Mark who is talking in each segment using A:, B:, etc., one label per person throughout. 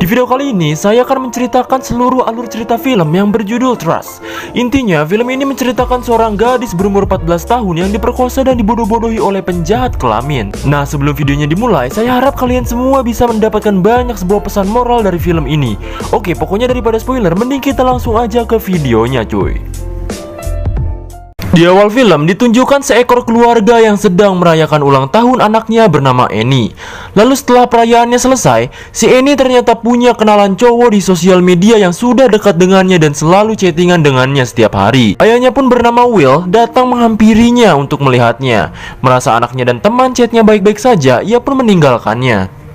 A: Di video kali ini, saya akan menceritakan seluruh alur cerita film yang berjudul Trust. Intinya, film ini menceritakan seorang gadis berumur 14 tahun yang diperkosa dan dibodoh-bodohi oleh penjahat kelamin. Nah, sebelum videonya dimulai, saya harap kalian semua bisa mendapatkan banyak sebuah pesan moral dari film ini. Oke, pokoknya daripada spoiler, mending kita langsung aja ke videonya cuy. Di awal film ditunjukkan seekor keluarga yang sedang merayakan ulang tahun anaknya bernama Annie. Lalu setelah perayaannya selesai, si Annie ternyata punya kenalan cowok di sosial media yang sudah dekat dengannya dan selalu chattingan dengannya setiap hari. Ayahnya pun bernama Will datang menghampirinya untuk melihatnya. Merasa anaknya dan teman chatnya baik-baik saja, ia pun meninggalkannya.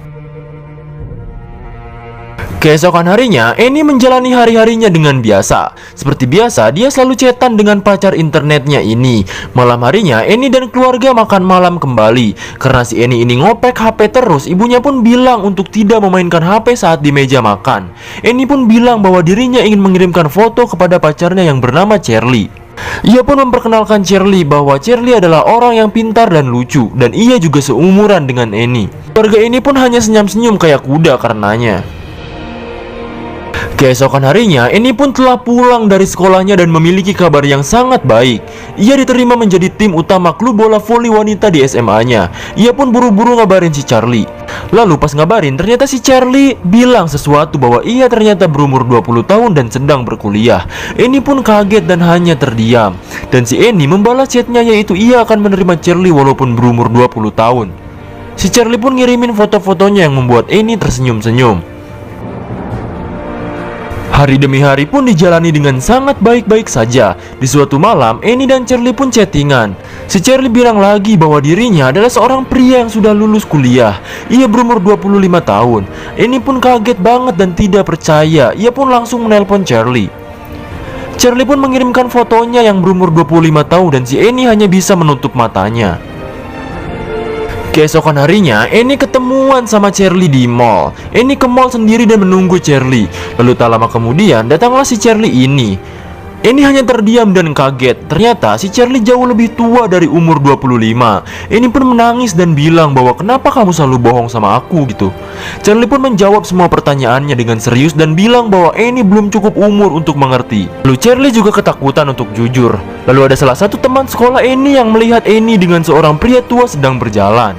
A: Keesokan harinya, Annie menjalani hari-harinya dengan biasa. Seperti biasa, dia selalu chatan dengan pacar internetnya ini. Malam harinya, Annie dan keluarga makan malam kembali. Karena si Annie ini ngopek HP terus, ibunya pun bilang untuk tidak memainkan HP saat di meja makan. Annie pun bilang bahwa dirinya ingin mengirimkan foto kepada pacarnya yang bernama Charlie. Ia pun memperkenalkan Charlie bahwa Charlie adalah orang yang pintar dan lucu, dan ia juga seumuran dengan Annie. Keluarga ini pun hanya senyum-senyum kayak kuda karenanya. Keesokan harinya, Annie pun telah pulang dari sekolahnya dan memiliki kabar yang sangat baik. Ia diterima menjadi tim utama klub bola voli wanita di SMA-nya. Ia pun buru-buru ngabarin si Charlie. Lalu pas ngabarin, ternyata si Charlie bilang sesuatu bahwa ia ternyata berumur 20 tahun dan sedang berkuliah. Annie pun kaget dan hanya terdiam. Dan si Annie membalas chatnya yaitu ia akan menerima Charlie walaupun berumur 20 tahun. Si Charlie pun ngirimin foto-fotonya yang membuat Annie tersenyum-senyum. Hari demi hari pun dijalani dengan sangat baik-baik saja. Di suatu malam, Annie dan Charlie pun chattingan. Si Charlie bilang lagi bahwa dirinya adalah seorang pria yang sudah lulus kuliah. Ia berumur 25 tahun. Annie pun kaget banget dan tidak percaya. Ia pun langsung menelpon Charlie. Charlie pun mengirimkan fotonya yang berumur 25 tahun dan si Annie hanya bisa menutup matanya. Keesokan harinya, Annie ketemuan sama Charlie di mall. Annie ke mall sendiri dan menunggu Charlie. Lalu tak lama kemudian, datanglah si Charlie ini. Annie hanya terdiam dan kaget. Ternyata si Charlie jauh lebih tua dari umur 25. Annie pun menangis dan bilang bahwa kenapa kamu selalu bohong sama aku gitu. Charlie pun menjawab semua pertanyaannya dengan serius dan bilang bahwa Annie belum cukup umur untuk mengerti. Lalu Charlie juga ketakutan untuk jujur. Lalu ada salah satu teman sekolah Annie yang melihat Annie dengan seorang pria tua sedang berjalan.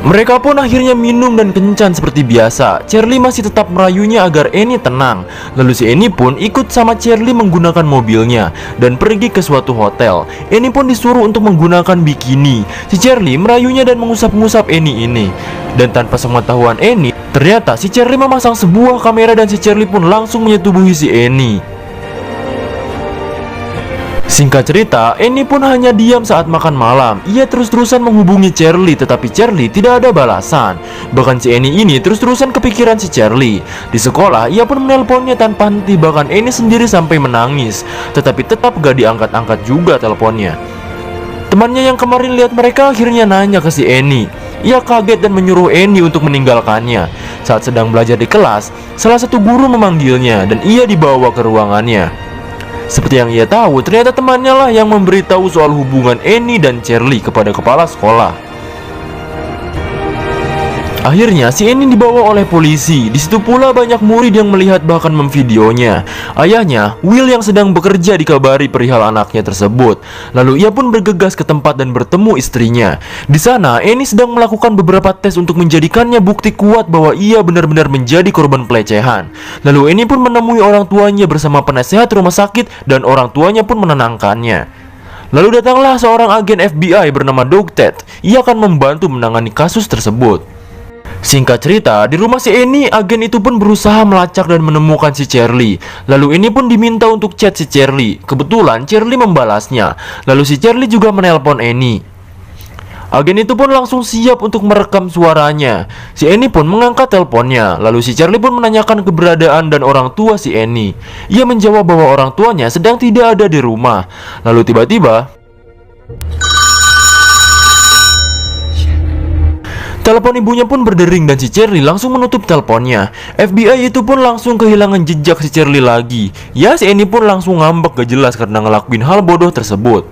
A: Mereka pun akhirnya minum dan kencan seperti biasa. Charlie masih tetap merayunya agar Annie tenang. Lalu si Annie pun ikut sama Charlie menggunakan mobilnya dan pergi ke suatu hotel. Annie pun disuruh untuk menggunakan bikini. Si Charlie merayunya dan mengusap-ngusap Annie ini. Dan tanpa sepengetahuan Annie, ternyata si Charlie memasang sebuah kamera dan si Charlie pun langsung menyetubuhi si Annie. Singkat cerita, Annie pun hanya diam saat makan malam. Ia terus-terusan menghubungi Charlie, tetapi Charlie tidak ada balasan. Bahkan si Annie ini terus-terusan kepikiran si Charlie. Di sekolah, ia pun menelponnya tanpa henti. Bahkan Annie sendiri sampai menangis. Tetapi tetap gak diangkat-angkat juga teleponnya. Temannya yang kemarin lihat mereka akhirnya nanya ke si Annie. Ia kaget dan menyuruh Annie untuk meninggalkannya. Saat sedang belajar di kelas, salah satu guru memanggilnya dan ia dibawa ke ruangannya. Seperti yang ia tahu, ternyata temannya lah yang memberitahu soal hubungan Annie dan Charlie kepada kepala sekolah. Akhirnya si Annie dibawa oleh polisi. Di situ pula banyak murid yang melihat bahkan memvideonya. Ayahnya, Will yang sedang bekerja dikabari perihal anaknya tersebut. Lalu ia pun bergegas ke tempat dan bertemu istrinya. Di sana, Annie sedang melakukan beberapa tes untuk menjadikannya bukti kuat bahwa ia benar-benar menjadi korban pelecehan. Lalu Annie pun menemui orang tuanya bersama penasehat rumah sakit dan orang tuanya pun menenangkannya. Lalu datanglah seorang agen FBI bernama Doug Ted. Ia akan membantu menangani kasus tersebut. Singkat cerita, di rumah si Annie, agen itu pun berusaha melacak dan menemukan si Charlie. Lalu Annie pun diminta untuk chat si Charlie. Kebetulan Charlie membalasnya. Lalu si Charlie juga menelpon Annie. Agen itu pun langsung siap untuk merekam suaranya. Si Annie pun mengangkat teleponnya. Lalu si Charlie pun menanyakan keberadaan dan orang tua si Annie. Ia menjawab bahwa orang tuanya sedang tidak ada di rumah. Lalu tiba-tiba telepon ibunya pun berdering dan si Charlie langsung menutup teleponnya. FBI itu pun langsung kehilangan jejak si Charlie lagi. Ya, si Annie pun langsung ngambek gak jelas karena ngelakuin hal bodoh tersebut.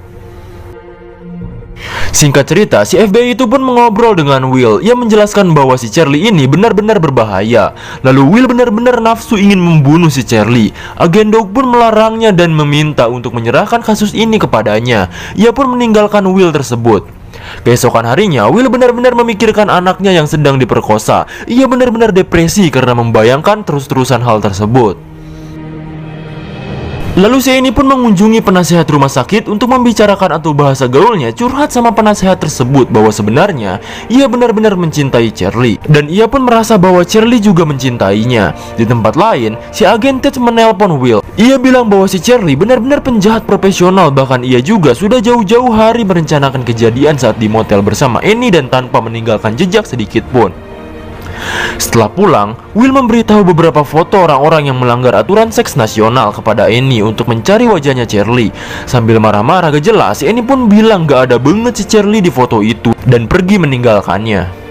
A: Singkat cerita, si FBI itu pun mengobrol dengan Will. Ia menjelaskan bahwa si Charlie ini benar-benar berbahaya. Lalu Will benar-benar nafsu ingin membunuh si Charlie. Agen Dog pun melarangnya dan meminta untuk menyerahkan kasus ini kepadanya. Ia pun meninggalkan Will tersebut. Keesokan harinya, Will benar-benar memikirkan anaknya yang sedang diperkosa. Ia benar-benar depresi karena membayangkan terus-terusan hal tersebut. Lalu si Annie pun mengunjungi penasehat rumah sakit untuk membicarakan atau bahasa gaulnya curhat sama penasehat tersebut bahwa sebenarnya ia benar-benar mencintai Charlie. Dan ia pun merasa bahwa Charlie juga mencintainya. Di tempat lain, si agen Ted menelpon Will. Ia bilang bahwa si Charlie benar-benar penjahat profesional, bahkan ia juga sudah jauh-jauh hari merencanakan kejadian saat di motel bersama Annie dan tanpa meninggalkan jejak sedikit pun. Setelah pulang, Will memberitahu beberapa foto orang-orang yang melanggar aturan seks nasional kepada Annie untuk mencari wajahnya Charlie. Sambil marah-marah gak jelas, Annie pun bilang gak ada banget si Charlie di foto itu dan pergi meninggalkannya.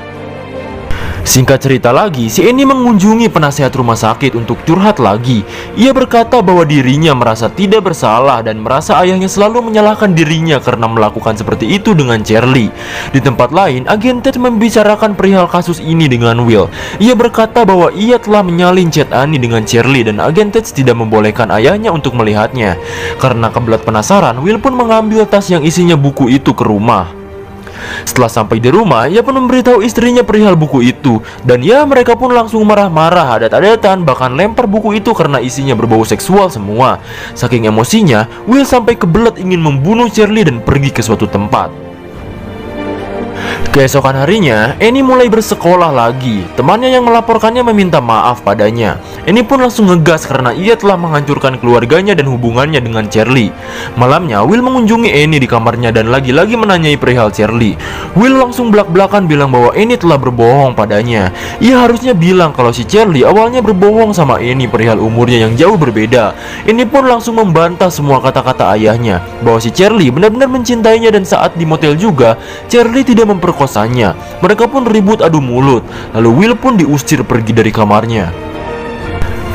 A: Singkat cerita lagi, si Annie mengunjungi penasehat rumah sakit untuk curhat lagi. Ia berkata bahwa dirinya merasa tidak bersalah dan merasa ayahnya selalu menyalahkan dirinya karena melakukan seperti itu dengan Charlie. Di tempat lain, agen Ted membicarakan perihal kasus ini dengan Will. Ia berkata bahwa ia telah menyalin chat Annie dengan Charlie dan agen Ted tidak membolehkan ayahnya untuk melihatnya. Karena kebelat penasaran, Will pun mengambil tas yang isinya buku itu ke rumah. Setelah sampai di rumah, ia pun memberitahu istrinya perihal buku itu. Dan ya, mereka pun langsung marah-marah, adat-adatan, bahkan lempar buku itu karena isinya berbau seksual semua. Saking emosinya, Will sampai kebelet ingin membunuh Charlie dan pergi ke suatu tempat. Keesokan harinya, Annie mulai bersekolah lagi. Temannya yang melaporkannya meminta maaf padanya. Annie pun langsung ngegas karena ia telah menghancurkan keluarganya dan hubungannya dengan Charlie. Malamnya, Will mengunjungi Annie di kamarnya dan lagi-lagi menanyai perihal Charlie. Will langsung belak-belakan bilang bahwa Annie telah berbohong padanya. Ia harusnya bilang kalau si Charlie awalnya berbohong sama Annie perihal umurnya yang jauh berbeda. Annie pun langsung membantah semua kata-kata ayahnya bahwa si Charlie benar-benar mencintainya dan saat di motel juga, Charlie tidak memperkosanya. Mereka pun ribut adu mulut. Lalu Will pun diusir pergi dari kamarnya.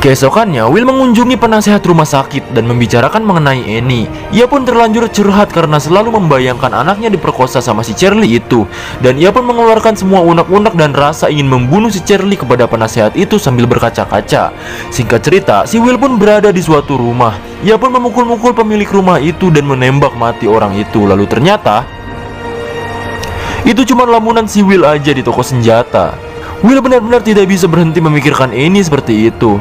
A: Keesokannya, Will mengunjungi penasehat rumah sakit dan membicarakan mengenai Annie. Ia pun terlanjur curhat karena selalu membayangkan anaknya diperkosa sama si Charlie itu. Dan ia pun mengeluarkan semua unek-unek dan rasa ingin membunuh si Charlie kepada penasehat itu sambil berkaca-kaca. Singkat cerita, si Will pun berada di suatu rumah. Ia pun memukul-mukul pemilik rumah itu dan menembak mati orang itu. Lalu ternyata itu cuma lamunan si Will aja di toko senjata. Will benar-benar tidak bisa berhenti memikirkan Annie seperti itu.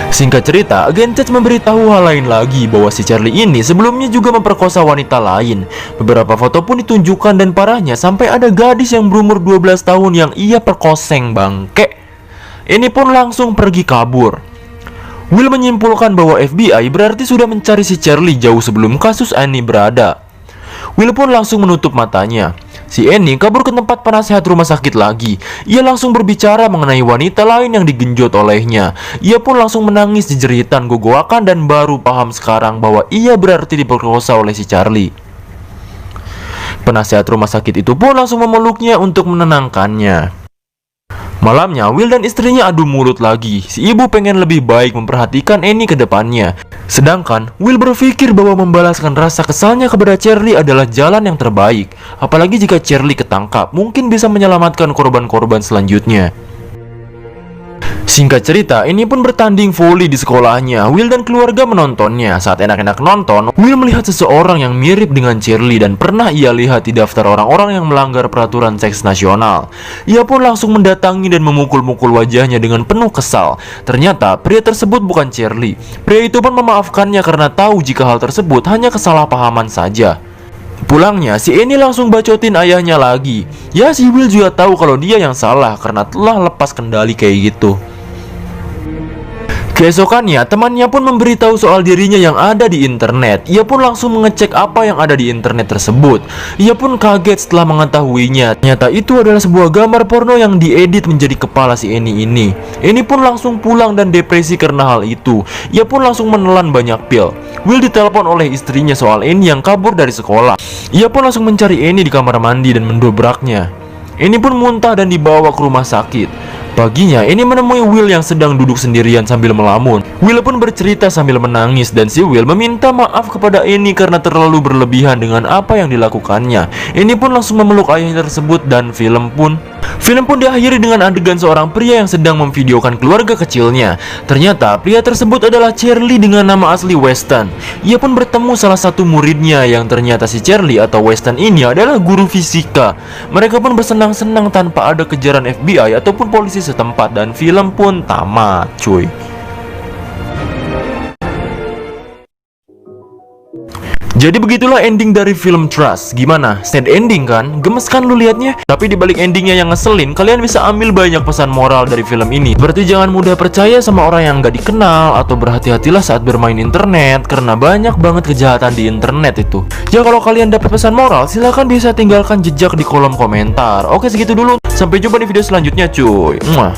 A: Singkat cerita, agen Ted memberitahu hal lain lagi bahwa si Charlie ini sebelumnya juga memperkosa wanita lain. Beberapa foto pun ditunjukkan dan parahnya sampai ada gadis yang berumur 12 tahun yang ia perkoseng bangke. Ini pun langsung pergi kabur. Will menyimpulkan bahwa FBI berarti sudah mencari si Charlie jauh sebelum kasus Annie berada. Will pun langsung menutup matanya. Si Annie kabur ke tempat penasehat rumah sakit lagi. Ia langsung berbicara mengenai wanita lain yang digenjot olehnya. Ia pun langsung menangis jeritan gogoakan dan baru paham sekarang bahwa ia berarti diperkosa oleh si Charlie. Penasehat rumah sakit itu pun langsung memeluknya untuk menenangkannya. Malamnya, Will dan istrinya adu mulut lagi. Si ibu pengen lebih baik memperhatikan Annie ke depannya. Sedangkan, Will berpikir bahwa membalaskan rasa kesalnya kepada Charlie adalah jalan yang terbaik. Apalagi jika Charlie ketangkap, mungkin bisa menyelamatkan korban-korban selanjutnya. Singkat cerita, ini pun bertanding voli di sekolahnya. Will dan keluarga menontonnya. Saat enak-enak nonton, Will melihat seseorang yang mirip dengan Charlie dan pernah ia lihat di daftar orang-orang yang melanggar peraturan seks nasional. Ia pun langsung mendatangi dan memukul-mukul wajahnya dengan penuh kesal. Ternyata, pria tersebut bukan Charlie. Pria itu pun memaafkannya karena tahu jika hal tersebut hanya kesalahpahaman saja. Pulangnya, si Annie langsung bacotin ayahnya lagi. Ya, si Will juga tahu kalau dia yang salah karena telah lepas kendali kayak gitu. Keesokannya, temannya pun memberitahu soal dirinya yang ada di internet. Ia pun langsung mengecek apa yang ada di internet tersebut. Ia pun kaget setelah mengetahuinya. Ternyata itu adalah sebuah gambar porno yang diedit menjadi kepala si Annie ini. Annie pun langsung pulang dan depresi karena hal itu. Ia pun langsung menelan banyak pil. Will ditelepon oleh istrinya soal Annie yang kabur dari sekolah. Ia pun langsung mencari Annie di kamar mandi dan mendobraknya. Annie pun muntah dan dibawa ke rumah sakit. Paginya, ini menemui Will yang sedang duduk sendirian sambil melamun. Will pun bercerita sambil menangis dan si Will meminta maaf kepada Annie karena terlalu berlebihan dengan apa yang dilakukannya. Annie pun langsung memeluk ayahnya tersebut dan film pun diakhiri dengan adegan seorang pria yang sedang memvideokan keluarga kecilnya. Ternyata pria tersebut adalah Charlie dengan nama asli Weston. Ia pun bertemu salah satu muridnya yang ternyata si Charlie atau Weston ini adalah guru fisika. Mereka pun bersenang-senang tanpa ada kejaran FBI ataupun polisi setempat dan film pun tamat, cuy. Jadi begitulah ending dari film Trust. Gimana? Sad ending kan? Gemes kan lu liatnya? Tapi dibalik endingnya yang ngeselin, kalian bisa ambil banyak pesan moral dari film ini. Seperti jangan mudah percaya sama orang yang gak dikenal, atau berhati-hatilah saat bermain internet, karena banyak banget kejahatan di internet itu. Ya kalau kalian dapat pesan moral, silahkan bisa tinggalkan jejak di kolom komentar. Oke, segitu dulu. Sampai jumpa di video selanjutnya, cuy. Muah.